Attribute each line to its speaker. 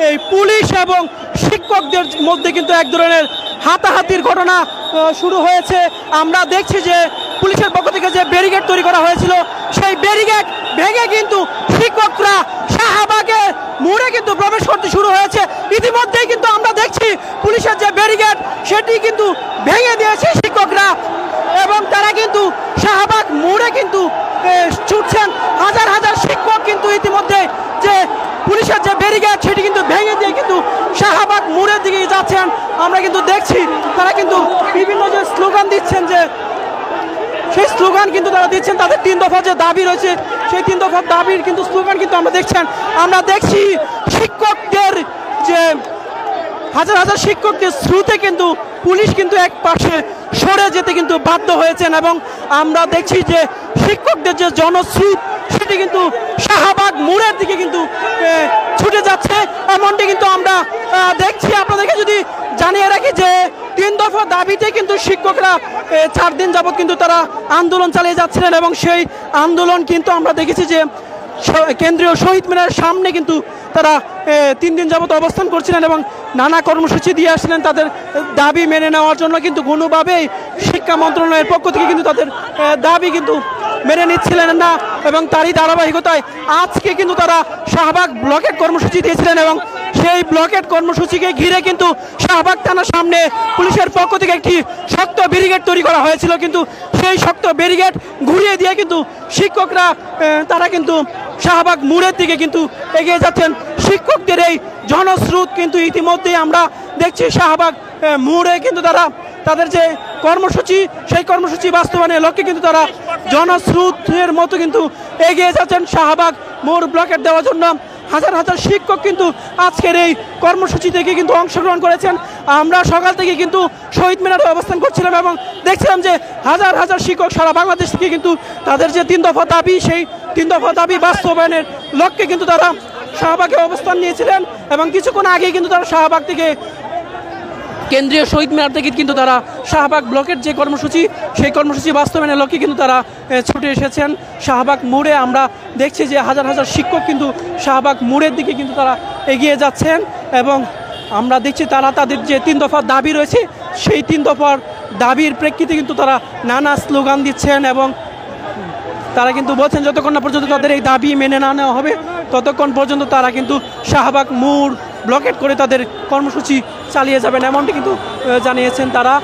Speaker 1: এই পুলিশ এবং শিক্ষকদের মধ্যে কিন্তু এক ধরনের হাতাহাতির ঘটনা শুরু হয়েছে। আমরা দেখছি যে পুলিশের পক্ষ থেকে যে ব্যারিকেড তৈরি করা হয়েছিল সেই ব্যারিকেড ভেঙে কিন্তু শিক্ষকরা শাহবাগের মোড়ে কিন্তু প্রবেশ করতে শুরু হয়েছে। ইতিমধ্যেই কিন্তু আমরা দেখছি পুলিশের যে ব্যারিকেড সেটি কিন্তু ভেঙে দিয়েছে শিক্ষকরা এবং তারা কিন্তু শাহবাগ মোড়ে কিন্তু ছুটছেন। হাজার হাজার শিক্ষক কিন্তু ইতিমধ্যে যে পুলিশের যে ব্যারিকেড সেটি কিন্তু ভেঙে দিয়ে কিন্তু শাহবাগ মোড়ের দিকে যাচ্ছেন। আমরা কিন্তু দেখছি তারা কিন্তু বিভিন্ন যে স্লোগান দিচ্ছেন, যে সেই স্লোগান কিন্তু তারা দিচ্ছেন, তাদের 3 দফা যে দাবি রয়েছে সেই 3 দফার দাবির কিন্তু স্লোগান কিন্তু আমরা দেখছি শিক্ষকদের যে হাজার হাজার শিক্ষকদের স্রোতে কিন্তু পুলিশ কিন্তু এক পাশে সরে যেতে কিন্তু বাধ্য হয়েছেন এবং আমরা দেখছি যে শিক্ষকদের যে জনস্রোত সেটি কিন্তু শাহবাগ মোড়ের দিকে কিন্তু ছুটে যাচ্ছে। এমনটি কিন্তু আমরা দেখছি। আপনাদেরকে যদি জানিয়ে রাখি যে 3 দফা দাবিতে কিন্তু শিক্ষকরা 4 দিন যাবৎ কিন্তু তারা আন্দোলন চালিয়ে যাচ্ছিলেন এবং সেই আন্দোলন কিন্তু আমরা দেখেছি যে কেন্দ্রীয় শহীদ মিনারের সামনে কিন্তু তারা 3 দিন যাবৎ অবস্থান করছিলেন এবং নানা কর্মসূচি দিয়ে আসছিলেন তাদের দাবি মেনে নেওয়ার জন্য, কিন্তু কোনোভাবেই শিক্ষা মন্ত্রণালয়ের পক্ষ থেকে কিন্তু তাদের দাবি কিন্তু মেনে নিচ্ছিলেন না এবং তারই ধারাবাহিকতায় আজকে কিন্তু তারা শাহবাগ ব্লকেট কর্মসূচি দিয়েছিলেন এবং সেই ব্লকেট কর্মসূচিকে ঘিরে কিন্তু শাহবাগ থানার সামনে পুলিশের পক্ষ থেকে একটি শক্ত ব্যারিকেড তৈরি করা হয়েছিল, কিন্তু সেই শক্ত ব্যারিকেড ঘুরিয়ে দিয়ে কিন্তু শিক্ষকরা তারা কিন্তু শাহবাগ মোড়ের দিকে কিন্তু এগিয়ে যাচ্ছেন। শিক্ষকদের এই জনস্রোত কিন্তু ইতিমধ্যেই আমরা দেখছি শাহবাগ মোড়ে কিন্তু তারা তাদের যে কর্মসূচি সেই কর্মসূচি বাস্তবায়নের লক্ষ্যে কিন্তু তারা জনস্রোতের মতো কিন্তু এগিয়ে যাচ্ছেন শাহবাগ মোড় ব্লকেট দেওয়ার জন্য। হাজার হাজার শিক্ষক কিন্তু আজকের এই কর্মসূচি থেকে কিন্তু অংশগ্রহণ করেছেন। আমরা সকাল থেকে কিন্তু শহীদ মিনারে অবস্থান করছিলাম এবং দেখছিলাম যে হাজার হাজার শিক্ষক সারা বাংলাদেশ থেকে কিন্তু তাদের যে 3 দফা দাবি সেই 3 দফা দাবি বাস্তবায়নের লক্ষ্যে কিন্তু তারা শাহবাগে অবস্থান নিয়েছিলেন এবং কিছুক্ষণ আগেই কিন্তু তারা শাহবাগ থেকে কেন্দ্রীয় শহীদ মিনার থেকে কিন্তু তারা শাহবাগ ব্লকের যে কর্মসূচি সেই কর্মসূচি বাস্তবায়নের লক্ষ্যে কিন্তু তারা ছুটে এসেছেন শাহবাগ মোড়ে। আমরা দেখছি যে হাজার হাজার শিক্ষক কিন্তু শাহবাগ মোড়ের দিকে কিন্তু তারা এগিয়ে যাচ্ছেন এবং আমরা দেখছি তারা তাদের যে 3 দফার দাবি রয়েছে সেই 3 দফার দাবির প্রেক্ষিতে কিন্তু তারা নানা স্লোগান দিচ্ছেন এবং তারা কিন্তু বলছেন যতক্ষণ না পর্যন্ত তাদের এই দাবি মেনে না নেওয়া হবে ততক্ষণ পর্যন্ত তারা কিন্তু শাহবাগ মোড় ব্লকেট করে তাদের কর্মসূচি চালিয়ে যাবেন, এমনটি কিন্তু জানিয়েছেন তারা।